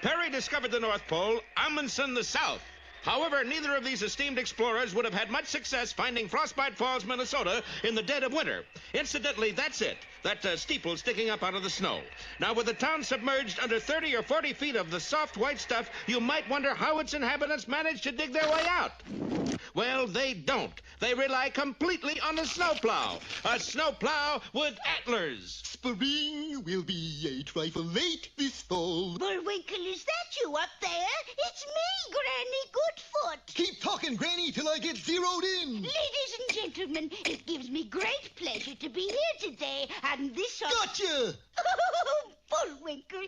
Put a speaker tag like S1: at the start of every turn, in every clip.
S1: Perry discovered the North Pole, Amundsen the South. However, neither of these esteemed explorers would have had much success finding Frostbite Falls, Minnesota in the dead of winter. Incidentally, that's it, that steeple sticking up out of the snow. Now, with the town submerged under 30 or 40 feet of the soft white stuff, you might wonder how its inhabitants managed to dig their way out. Well, they don't. They rely completely on a snowplow. A snowplow with antlers.
S2: Spring will be a trifle late this fall.
S3: Bullwinkle, is that you up there? It's me, Granny Goodfoot.
S2: Keep talking, Granny, till I get zeroed in.
S3: Ladies and gentlemen, it gives me great pleasure to be here today on this...
S2: Gotcha!
S3: Oh, Bullwinkle,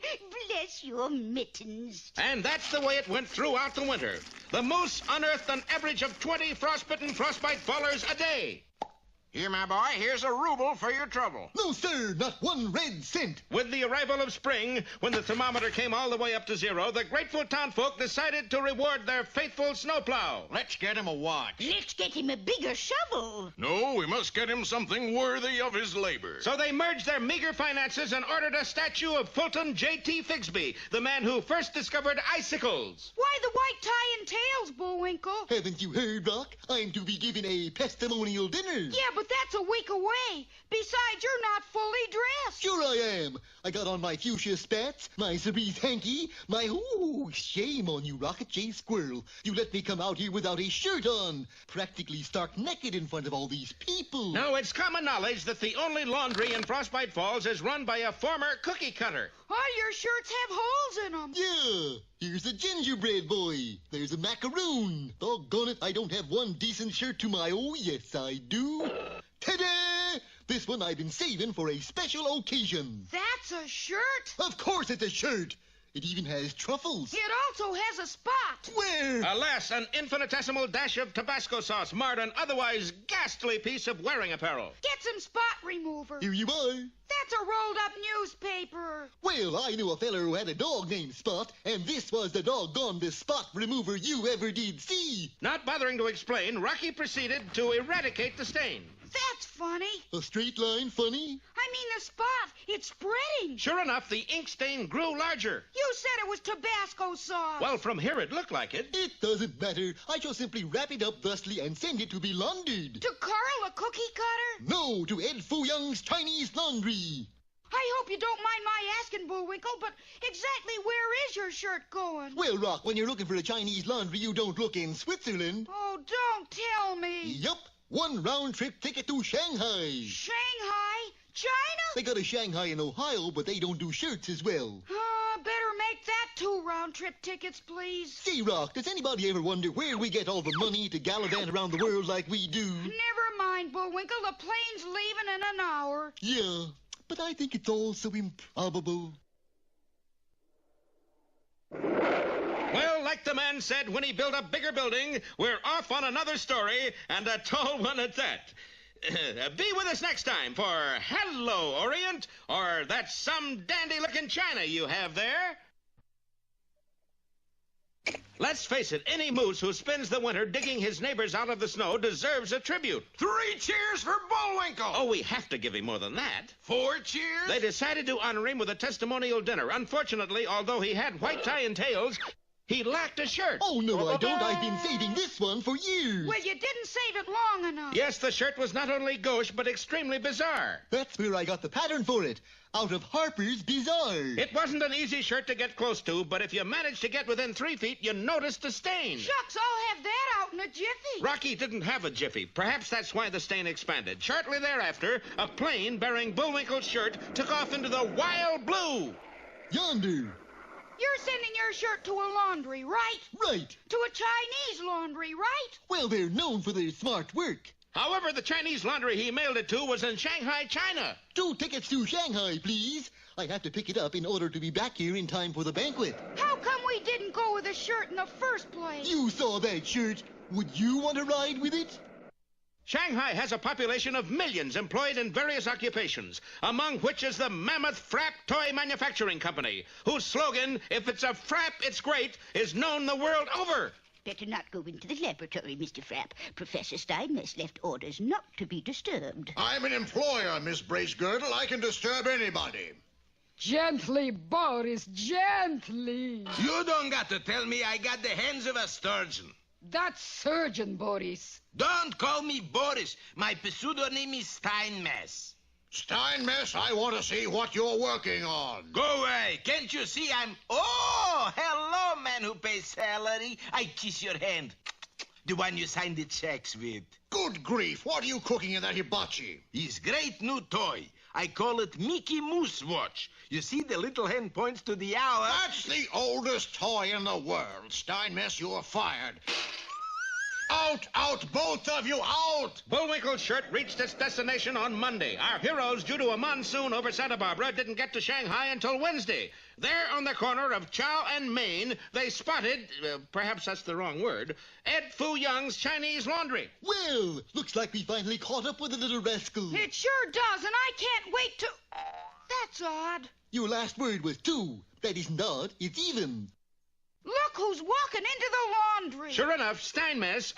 S3: bless your mittens.
S1: And that's the way it went throughout the winter. The moose unearthed an average of 20 frostbitten frostbite fallers a day.
S4: Here, my boy, here's a ruble for your trouble.
S2: No, sir, not one red cent.
S1: With the arrival of spring, when the thermometer came all the way up to zero, the grateful townfolk decided to reward their faithful snowplow.
S4: Let's get him a watch.
S3: Let's get him a bigger shovel.
S5: No, we must get him something worthy of his labor.
S1: So they merged their meager finances and ordered a statue of Fulton J.T. Figsby, the man who first discovered icicles.
S6: Why the white tie and tails, Bullwinkle?
S2: Haven't you heard, Rock? I'm to be given a testimonial dinner.
S6: Yeah, but that's a week away. Besides, you're not fully dressed.
S2: Sure I am. I got on my fuchsia spats, my cerise hanky, my... Ooh, shame on you, Rocket J. Squirrel. You let me come out here without a shirt on. Practically stark naked in front of all these people.
S1: Now, it's common knowledge that the only laundry in Frostbite Falls is run by a former cookie cutter.
S6: All your shirts have holes in them.
S2: Yeah. Here's a gingerbread boy. There's a macaroon. Doggone it, I don't have one decent shirt to my... Oh, yes, I do. Ta-da! This one I've been saving for a special occasion.
S6: That's a shirt?
S2: Of course it's a shirt. It even has truffles.
S6: It also has a spot.
S2: Where?
S1: Alas, an infinitesimal dash of Tabasco sauce marred an otherwise ghastly piece of wearing apparel.
S6: Get some spot remover.
S2: Here you are.
S6: That's a rolled-up newspaper.
S2: Well, I knew a feller who had a dog named Spot, and this was the doggone spot remover you ever did see.
S1: Not bothering to explain, Rocky proceeded to eradicate the stain.
S6: That's funny.
S2: A straight line funny?
S6: I mean, the spot. It's spreading.
S1: Sure enough, the ink stain grew larger.
S6: You said it was Tabasco sauce.
S1: Well, from here it looked like it.
S2: It doesn't matter. I shall simply wrap it up thusly and send it to be laundered.
S6: To Carl, a cookie cutter?
S2: No, to Ed Foo Young's Chinese Laundry.
S6: I hope you don't mind my asking, Bullwinkle, but exactly where is your shirt going?
S2: Well, Rock, when you're looking for a Chinese laundry, you don't look in Switzerland.
S6: Oh, don't tell me.
S2: Yup. One round-trip ticket to Shanghai.
S6: Shanghai? China?
S2: They got a Shanghai in Ohio, but they don't do shirts as well.
S6: Better make that 2 round-trip tickets, please.
S2: Say, Rock, does anybody ever wonder where we get all the money to gallivant around the world like we do?
S6: Never mind, Bullwinkle. The plane's leaving in an hour.
S2: Yeah, but I think it's all so improbable.
S1: Well, like the man said when he built a bigger building, we're off on another story, and a tall one at that. Be with us next time for Hello, Orient, or That's Some Dandy-Looking China you have there. Let's face it, any moose who spends the winter digging his neighbors out of the snow deserves a tribute.
S4: 3 cheers for Bullwinkle.
S1: Oh, we have to give him more than that.
S4: 4 cheers.
S1: They decided to honor him with a testimonial dinner. Unfortunately, although he had white tie and tails, he lacked a shirt.
S2: Oh, no, I don't. I've been saving this one for years.
S6: Well, you didn't save it long enough.
S1: Yes, the shirt was not only gauche, but extremely bizarre.
S2: That's where I got the pattern for it. Out of Harper's Bazaar.
S1: It wasn't an easy shirt to get close to, but if you managed to get within 3 feet, you noticed the stain.
S6: Shucks, I'll have that out in a jiffy.
S1: Rocky didn't have a jiffy. Perhaps that's why the stain expanded. Shortly thereafter, a plane bearing Bullwinkle's shirt took off into the wild blue.
S2: Yonder.
S6: You're sending your shirt to a laundry, right?
S2: Right.
S6: To a Chinese laundry, right?
S2: Well, they're known for their smart work.
S1: However, the Chinese laundry he mailed it to was in Shanghai, China.
S2: 2 tickets to Shanghai, please. I have to pick it up in order to be back here in time for the banquet.
S6: How come we didn't go with a shirt in the first place?
S2: You saw that shirt. Would you want to ride with it?
S1: Shanghai has a population of millions employed in various occupations, among which is the Mammoth Frap Toy Manufacturing Company, whose slogan, "If it's a frap, it's great," is known the world over.
S3: Better not go into the laboratory, Mr. Frapp. Professor Steinmetz left orders not to be disturbed.
S4: I'm an employer, Miss Bracegirdle. I can disturb anybody.
S7: Gently, Boris, gently.
S8: You don't got to tell me I got the hands of a sturgeon.
S7: That's surgeon, Boris.
S8: Don't call me Boris. My pseudonym is Steinmetz.
S4: Steinmetz, I want to see what you're working on.
S8: Go away. Can't you see I'm... Oh, hello, man who pays salary. I kiss your hand. The one you signed the checks with.
S4: Good grief, what are you cooking in that hibachi?
S8: His great new toy. I call it Mickey Mouse Watch. You see, the little hand points to the hour.
S4: That's the oldest toy in the world. Steinmetz, you're fired. Out, both of you, out!
S1: Bullwinkle's shirt reached its destination on Monday. Our heroes, due to a monsoon over Santa Barbara, didn't get to Shanghai until Wednesday. There on the corner of Chow and Main, they spotted, perhaps that's the wrong word, Ed Fu Young's Chinese Laundry.
S2: Well, looks like we finally caught up with the little rascal.
S6: It sure does, and I can't wait to... That's odd.
S2: Your last word was 2. That isn't odd, it's even.
S6: Look who's walking into the laundry.
S1: Sure enough, Steinmetz,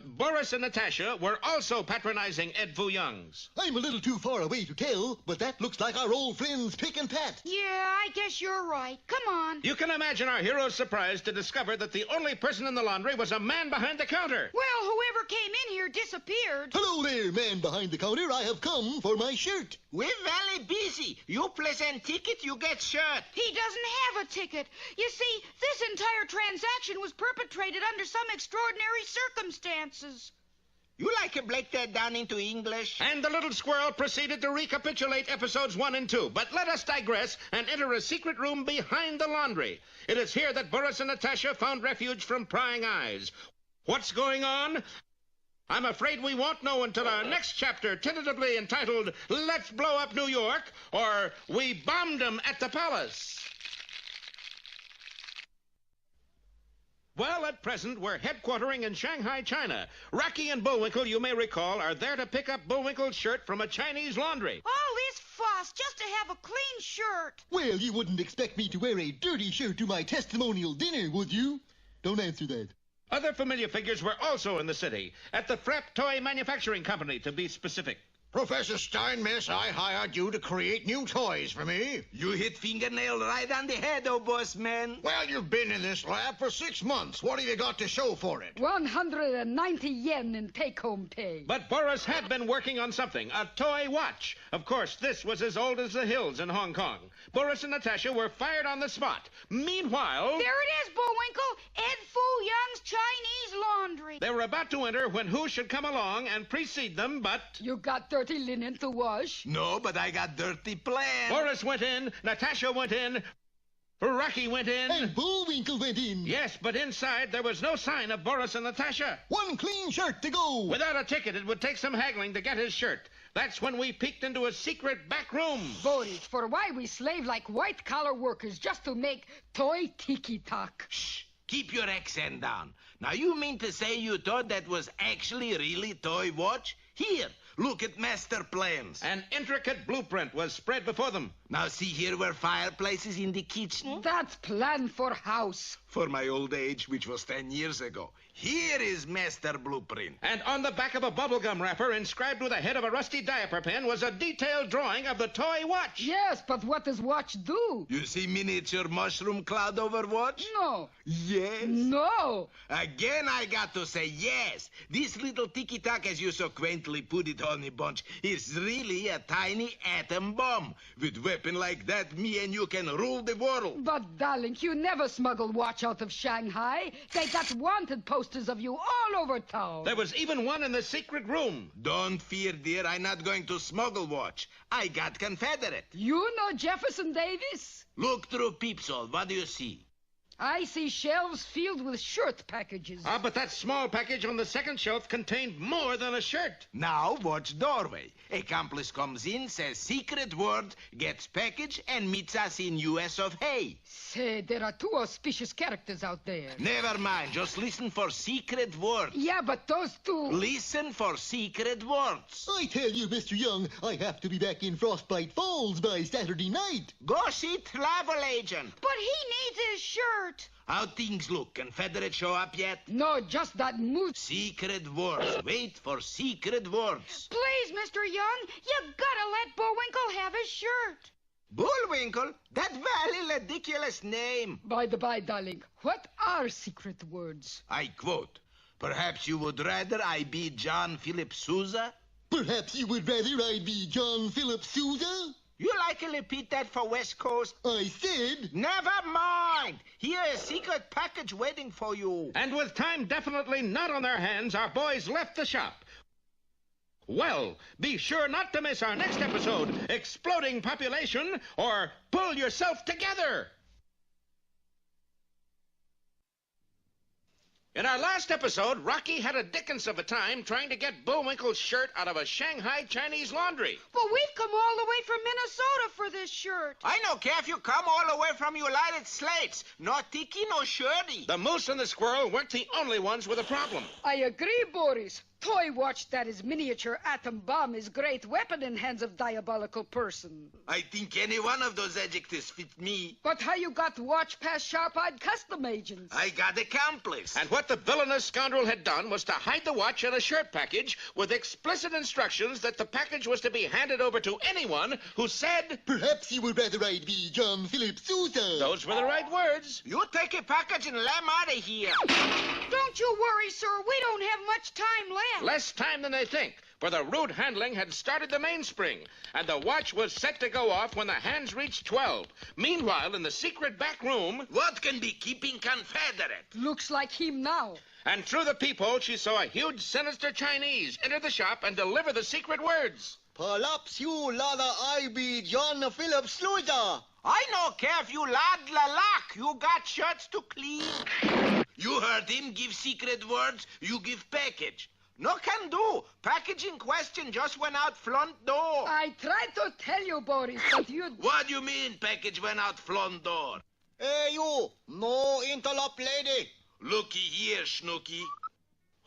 S1: Boris and Natasha were also patronizing Ed Fu Young's.
S2: I'm a little too far away to tell, but that looks like our old friends Pick and Pat.
S6: Yeah, I guess you're right. Come on.
S1: You can imagine our hero's surprise to discover that the only person in the laundry was a man behind the counter.
S6: Well, whoever came in here disappeared.
S2: Hello there, man behind the counter. I have come for my shirt.
S8: We're very busy. You present ticket, you get shirt.
S6: He doesn't have a ticket. You see, this entire transaction was perpetrated under some extraordinary circumstances.
S8: You like to break that down into English?
S1: And the little squirrel proceeded to recapitulate episodes 1 and 2. But let us digress and enter a secret room behind the laundry. It is here that Boris and Natasha found refuge from prying eyes. What's going on? I'm afraid we won't know until our next chapter, tentatively entitled, Let's Blow Up New York, or We Bombed 'em at the Palace. Well, at present, we're headquartering in Shanghai, China. Rocky and Bullwinkle, you may recall, are there to pick up Bullwinkle's shirt from a Chinese laundry.
S6: All this fuss just to have a clean shirt.
S2: Well, you wouldn't expect me to wear a dirty shirt to my testimonial dinner, would you? Don't answer that.
S1: Other familiar figures were also in the city, at the Frapp Toy Manufacturing Company, to be specific.
S4: Professor Steinmetz, I hired you to create new toys for me.
S8: You hit fingernail right on the head, oh boss man.
S4: Well, you've been in this lab for 6 months. What have you got to show for it?
S7: 190 yen in take-home pay.
S1: But Boris had been working on something, a toy watch. Of course, this was as old as the hills in Hong Kong. Boris and Natasha were fired on the spot. Meanwhile...
S6: There it is, Bullwinkle. Ed Fu Young's Chinese Laundry.
S1: They were about to enter when who should come along and precede them but...
S7: You got dirty linen to wash?
S8: No, but I got dirty plans.
S1: Boris went in, Natasha went in, Rocky went in.
S2: And Bullwinkle went in.
S1: Yes, but inside there was no sign of Boris and Natasha.
S2: One clean shirt to go.
S1: Without a ticket, it would take some haggling to get his shirt. That's when we peeked into a secret back room.
S7: Boris, for why we slave like white-collar workers just to make toy tiki-talk?
S8: Shh. Keep your accent down. Now, you mean to say you thought that was actually really toy watch? Here, look at master plans.
S1: An intricate blueprint was spread before them.
S8: Now, see here where fireplace is in the kitchen?
S7: That's plan for house.
S8: For my old age, which was 10 years ago. Here is master blueprint.
S1: And on the back of a bubblegum wrapper, inscribed with the head of a rusty diaper pen, was a detailed drawing of the toy watch.
S7: Yes, but what does watch do?
S8: You see miniature mushroom cloud over watch?
S7: No.
S8: Yes.
S7: No.
S8: Again, I got to say yes. This little tiki-tac, as you so quaintly put it, honey bunch, is really a tiny atom bomb. With weapon like that, me and you can rule the world.
S7: But, darling, you never smuggle watch out of Shanghai. They got wanted posters of you all over town.
S1: There was even one in the secret room.
S8: Don't fear, dear. I'm not going to smuggle watch. I got Confederate.
S7: You know Jefferson Davis?
S8: Look through peephole. What do you see?
S7: I see shelves filled with shirt packages.
S1: But that small package on the second shelf contained more than a shirt.
S8: Now watch doorway. Accomplice comes in, says secret word, gets package, and meets us in US of A.
S7: Say, there are 2 auspicious characters out there.
S8: Never mind. Just listen for secret words.
S7: Yeah, but those 2...
S8: Listen for secret words.
S2: I tell you, Mr. Young, I have to be back in Frostbite Falls by Saturday night.
S8: Go see travel agent.
S6: But he needs his shirt.
S8: How things look? Confederate show up yet?
S7: No, just that moose.
S8: Secret words. Wait for secret words.
S6: Please, Mr. Young, you gotta let Bullwinkle have his shirt.
S8: Bullwinkle? That very ridiculous name.
S7: By the by, darling, what are secret words?
S8: I quote, "Perhaps you would rather I be John Philip Sousa?"
S2: Perhaps you would rather I be John Philip Sousa?
S8: You like to repeat that for West Coast?
S2: I said...
S8: Never mind. Here is a secret package waiting for you.
S1: And with time definitely not on their hands, our boys left the shop. Well, be sure not to miss our next episode, Exploding Population, or Pull Yourself Together. In our last episode, Rocky had a dickens of a time trying to get Bullwinkle's shirt out of a Shanghai Chinese laundry.
S6: But we've come all the way from Minnesota for this shirt.
S8: I don't care if you come all the way from United States. No tiki, no shirty.
S1: The moose and the squirrel weren't the only ones with a problem.
S7: I agree, Boris. Toy watch that is miniature atom bomb is great weapon in hands of diabolical person.
S8: I think any one of those adjectives fit me.
S7: But how you got watch past sharp-eyed custom agents?
S8: I got accomplice.
S1: And what the villainous scoundrel had done was to hide the watch in a shirt package with explicit instructions that the package was to be handed over to anyone who said...
S2: Perhaps you would rather I be John Philip Sousa.
S1: Those were the right words.
S8: You take a package and let out of here.
S6: Don't you worry, sir. We don't have much time left.
S1: Less time than they think, for the rude handling had started the mainspring, and the watch was set to go off when the hands reached 12. Meanwhile, in the secret back room...
S8: What can be keeping Confederate?
S7: Looks like him now.
S1: And through the peephole, she saw a huge, sinister Chinese enter the shop and deliver the secret words.
S2: Perhaps you rather I be John Philip Sousa.
S8: I don't care if you lad la lock. You got shirts to clean. You heard him give secret words. You give package. No can do. Package in question just went out front door.
S7: I tried to tell you, Boris, but you...
S8: What do you mean package went out front door?
S2: Hey, you. No interrupt, lady.
S8: Looky here, Snooky.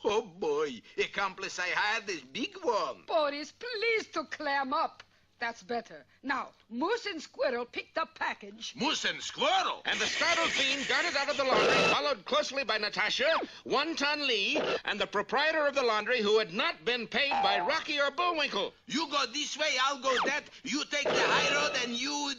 S8: Oh, boy. Accomplice I had is big one.
S7: Boris, please to clam up. That's better. Now, Moose and Squirrel picked up package.
S8: Moose and Squirrel?
S1: And the startled fiend darted out of the laundry, followed closely by Natasha, Wonton Lee, and the proprietor of the laundry who had not been paid by Rocky or Bullwinkle.
S8: You go this way, I'll go that. You take the high road and you...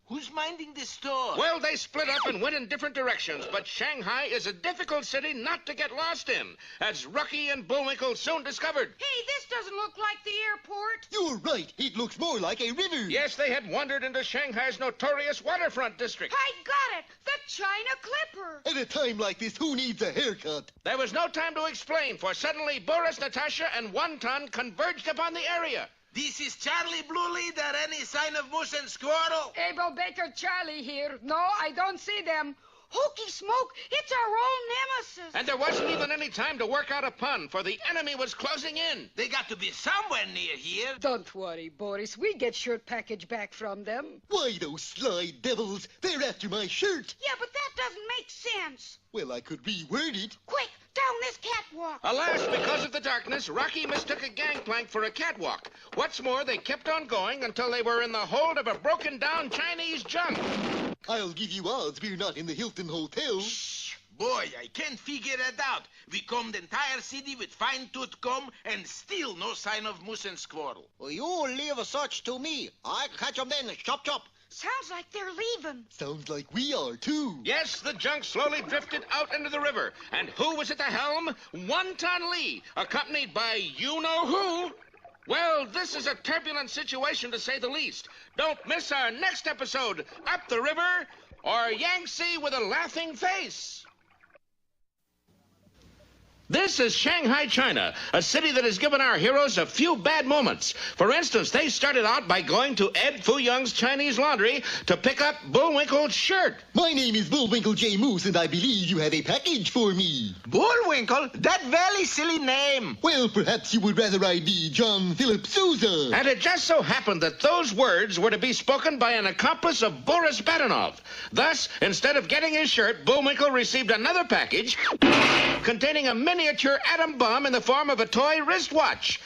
S8: Who's minding the store?
S1: Well, they split up and went in different directions, but Shanghai is a difficult city not to get lost in, as Rocky and Bullwinkle soon discovered.
S6: Hey, this doesn't look like the airport.
S2: You're right. It looks more like a river.
S1: Yes, they had wandered into Shanghai's notorious waterfront district.
S6: I got it. The China Clipper.
S2: At a time like this, who needs a haircut?
S1: There was no time to explain, for suddenly Boris, Natasha, and Wonton converged upon the area.
S8: This is Charlie Blue Leader. Any sign of Moose and Squirrel?
S7: Abel Baker Charlie here. No, I don't see them.
S6: Hokey smoke, it's our old nemesis.
S1: And there wasn't even any time to work out a pun, for the enemy was closing in.
S8: They got to be somewhere near here.
S7: Don't worry, Boris. We get shirt package back from them.
S2: Why, those sly devils. They're after my shirt.
S6: Yeah, but that doesn't make sense.
S2: Well, I could reword it.
S6: Quick, down this catwalk.
S1: Alas, because of the darkness, Rocky mistook a gangplank for a catwalk. What's more, they kept on going until they were in the hold of a broken-down Chinese junk.
S2: I'll give you odds we're not in the Hilton Hotel.
S8: Shh. Boy, I can't figure it out. We combed the entire city with fine-tooth comb and still no sign of Moose and Squirrel.
S2: Well, you leave such to me. I'll catch 'em then. Chop, chop.
S6: Sounds like they're leaving.
S2: Sounds like we are, too.
S1: Yes, the junk slowly drifted out into the river. And who was at the helm? Wonton Lee, accompanied by you-know-who. Well, this is a turbulent situation, to say the least. Don't miss our next episode, Up the River, or Yangtze with a Laughing Face. This is Shanghai, China, a city that has given our heroes a few bad moments. For instance, they started out by going to Ed Fuyung's Chinese laundry to pick up Bullwinkle's shirt.
S2: My name is Bullwinkle J. Moose, and I believe you have a package for me.
S8: Bullwinkle? That very silly name.
S2: Well, perhaps you would rather I be John Philip Sousa.
S1: And it just so happened that those words were to be spoken by an accomplice of Boris Badenov. Thus, instead of getting his shirt, Bullwinkle received another package containing a miniature atom bomb in the form of a toy wristwatch.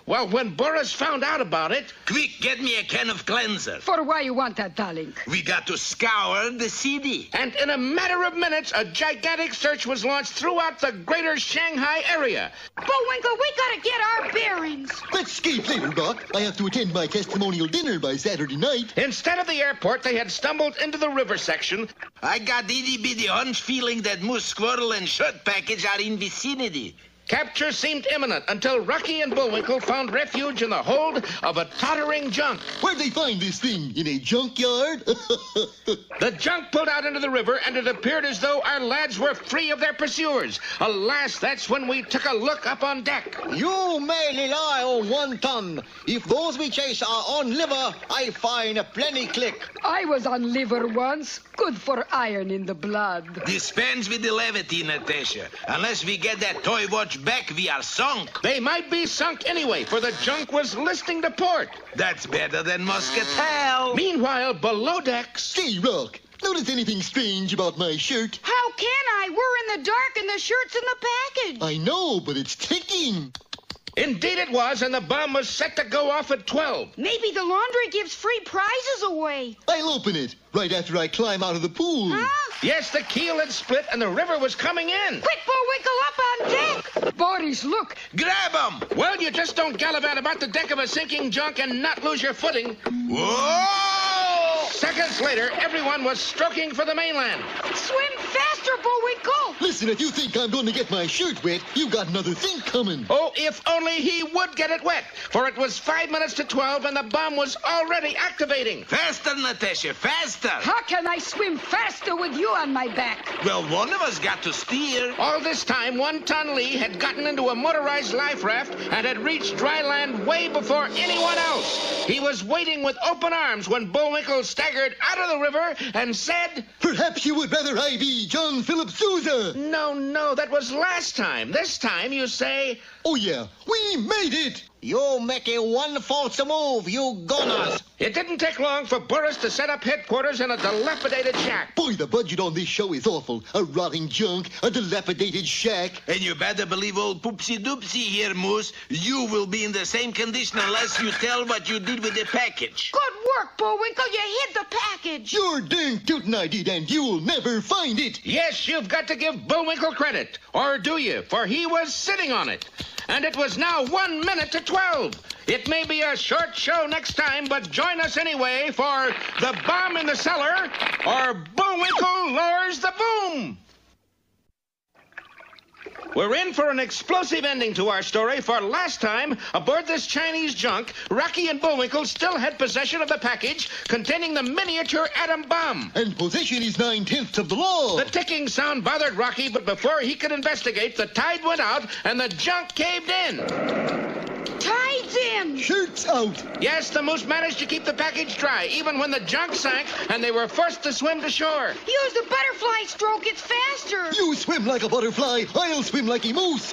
S1: Well, when Boris found out about it...
S8: Quick, get me a can of cleanser.
S7: For why you want that, darling?
S8: We got to scour the city.
S1: And in a matter of minutes, a gigantic search was launched throughout the greater Shanghai area.
S6: Bullwinkle, we gotta get our bearings.
S2: Let's escape later, Doc. I have to attend my testimonial dinner by Saturday night.
S1: Instead of the airport, they had stumbled into the river section.
S8: I got itty-bitty hunch feeling that Moose Squirrel and Shirt Package are in vicinity.
S1: Capture seemed imminent until Rocky and Bullwinkle found refuge in the hold of a tottering junk.
S2: Where'd they find this thing? In a junkyard?
S1: The junk pulled out into the river, and it appeared as though our lads were free of their pursuers. Alas, that's when we took a look up on deck.
S9: You may rely on 1 ton. If those we chase are on liver, I find a plenty click.
S7: I was on liver once. Good for iron in the blood.
S8: Dispense with the levity, Natasha. Unless we get that toy watch back, we are sunk.
S1: They might be sunk anyway, for the junk was listing to port.
S8: That's better than Muscatel.
S1: Meanwhile, below decks...
S2: Say, Rock, notice anything strange about my shirt?
S6: How can I? We're in the dark and the shirt's in the package.
S2: I know, but it's ticking.
S1: Indeed it was, and the bomb was set to go off at 12.
S6: Maybe the laundry gives free prizes away.
S2: I'll open it right after I climb out of the pool.
S6: Huh?
S1: Yes, the keel had split, and the river was coming in.
S6: Quick, Bullwinkle, up on deck.
S7: Boris, look.
S8: Grab 'em!
S1: Well, you just don't gallivant about the deck of a sinking junk and not lose your footing.
S8: Whoa!
S1: Seconds later, everyone was stroking for the mainland.
S6: Swim faster, Bullwinkle.
S2: Listen, if you think I'm going to get my shirt wet, you got another thing coming.
S1: Oh, if only he would get it wet, for it was 5 minutes to 12, and the bomb was already activating.
S8: Faster, Natasha, faster.
S7: How can I swim faster with you on my back?
S8: Well, one of us got to steer.
S1: All this time, 1 Ton Lee had gotten into a motorized life raft and had reached dry land way before anyone else. He was waiting with open arms when Bullwinkle staggered out of the river and said...
S2: Perhaps you would rather I be John Philip Sousa.
S1: No, that was last time. This time you say...
S2: Oh, yeah, we made it.
S9: You make a 1 false move, you goners.
S1: It didn't take long for Boris to set up headquarters in a dilapidated shack.
S2: Boy, the budget on this show is awful. A rotting junk, a dilapidated shack.
S8: And you better believe old Poopsie Doopsie here, Moose. You will be in the same condition unless you tell what you did with the package.
S6: Good work, Bullwinkle. You hid the package.
S2: You're dang tootin' I did, and you'll never find it.
S1: Yes, you've got to give Bullwinkle credit. Or do you? For he was sitting on it. And it was now 1 minute to 12. It may be a short show next time, but join us anyway for The Bomb in the Cellar or Bullwinkle Lowers the Boom. We're in for an explosive ending to our story, for last time, aboard this Chinese junk, Rocky and Bullwinkle still had possession of the package containing the miniature atom bomb.
S2: And possession is 9/10 of the law.
S1: The ticking sound bothered Rocky, but before he could investigate, the tide went out and the junk caved in.
S6: Tide's in.
S2: Shirts out.
S1: Yes, the Moose managed to keep the package dry, even when the junk sank and they were forced to swim to shore.
S6: Use the butterfly stroke. It's faster.
S2: You swim like a butterfly, I'll swim like a moose.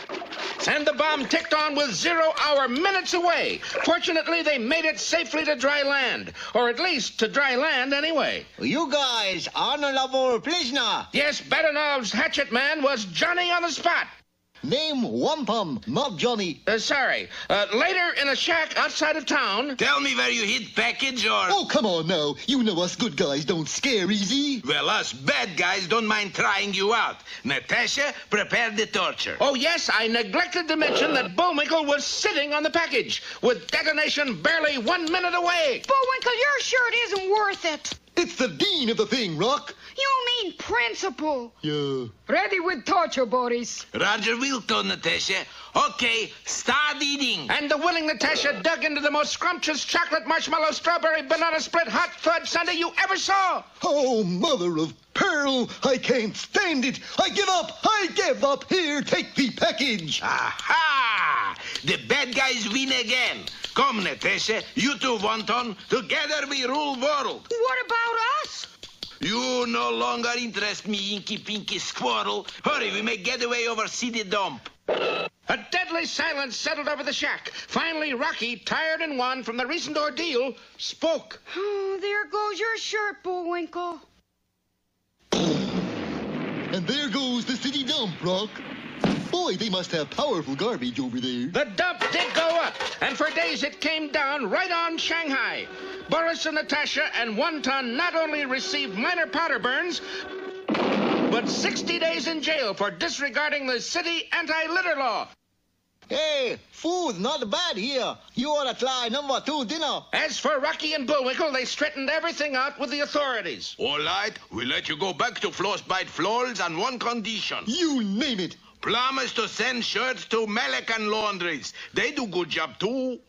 S1: And the bomb ticked on with 0 hour minutes away. Fortunately, they made it safely to dry land. Or at least to dry land anyway.
S9: You guys, honorable prisoner.
S1: Yes, Badanov's hatchet man was Johnny on the spot.
S9: Name Wampum, not Johnny.
S1: Sorry. Later in a shack outside of town.
S8: Tell me where you hid package or...
S2: Oh, come on now. You know us good guys don't scare easy.
S8: Well, us bad guys don't mind trying you out. Natasha, prepare the torture.
S1: Oh, yes, I neglected to mention that Bullwinkle was sitting on the package, with detonation barely 1 minute away.
S6: Bullwinkle, your shirt isn't worth it.
S2: It's the dean of the thing, Rock.
S6: You mean principal.
S2: Yeah.
S7: Ready with torture, Boris.
S8: Roger Wilton, Natasha. Okay, start eating.
S1: And the willing Natasha dug into the most scrumptious chocolate marshmallow strawberry banana split hot fudge sundae you ever saw.
S2: Oh, mother of pearl, I can't stand it. I give up. Here, take the package.
S8: Aha! The bad guys win again. Come, Natasha. You two, Wonton. Together we rule world.
S6: What about us?
S8: You no longer interest me, Inky Pinky Squirrel. Hurry, we may get away over city dump.
S1: A deadly silence settled over the shack. Finally, Rocky, tired and wan from the recent ordeal, spoke.
S6: Oh, there goes your shirt, Bullwinkle.
S2: And there goes the city dump, Rock. Boy, they must have powerful garbage over there.
S1: The dump did go up, and for days it came down right on Shanghai. Boris and Natasha and 1 ton not only received minor powder burns, but 60 days in jail for disregarding the city anti-litter law.
S9: Hey, food not bad here. You ought to try number 2 dinner.
S1: As for Rocky and Bullwinkle, they straightened everything out with the authorities.
S8: All right, we'll let you go back to Frostbite Falls on one condition.
S2: You name it.
S8: Promise to send shirts to Melican Laundries. They do good job, too.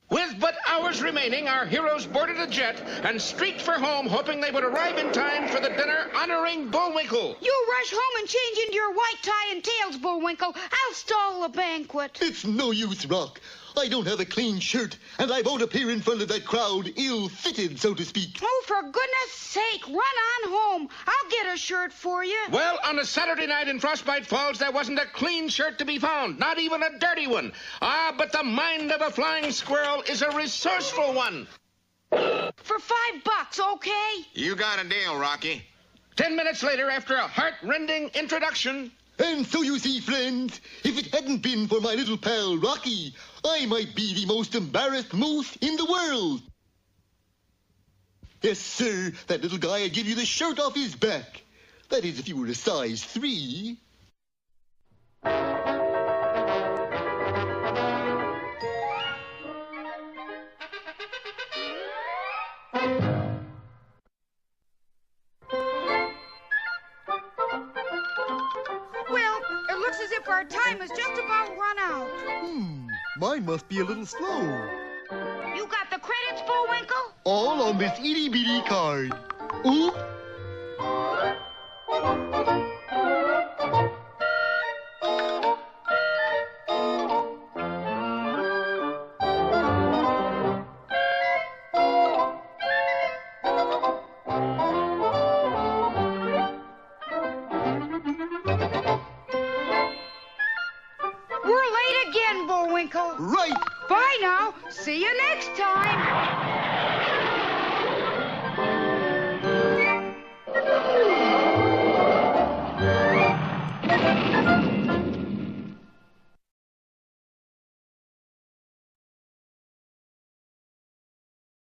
S1: With but hours remaining, our heroes boarded a jet and streaked for home, hoping they would arrive in time for the dinner honoring Bullwinkle.
S6: You rush home and change into your white tie and tails, Bullwinkle. I'll stall the banquet.
S2: It's no use, Rock. I don't have a clean shirt, and I won't appear in front of that crowd ill-fitted, so to speak.
S6: Oh, for goodness sake, run on home. I'll get a shirt for you.
S1: Well, on a Saturday night in Frostbite Falls, there wasn't a clean shirt to be found, not even a dirty one. Ah, but the mind of a flying squirrel is a resourceful one.
S6: For $5, okay?
S4: You got a deal, Rocky.
S1: 10 minutes later, after a heart-rending introduction...
S2: And so you see, friends, if it hadn't been for my little pal Rocky, I might be the most embarrassed moose in the world. Yes, sir, that little guy would give you the shirt off his back. That is, if you were a size 3.
S6: As if our time has just about run out.
S2: Mine must be a little slow.
S6: You got the credits, Bullwinkle?
S2: All on this itty-bitty card. Oop. Right.
S6: Bye now. See you next time.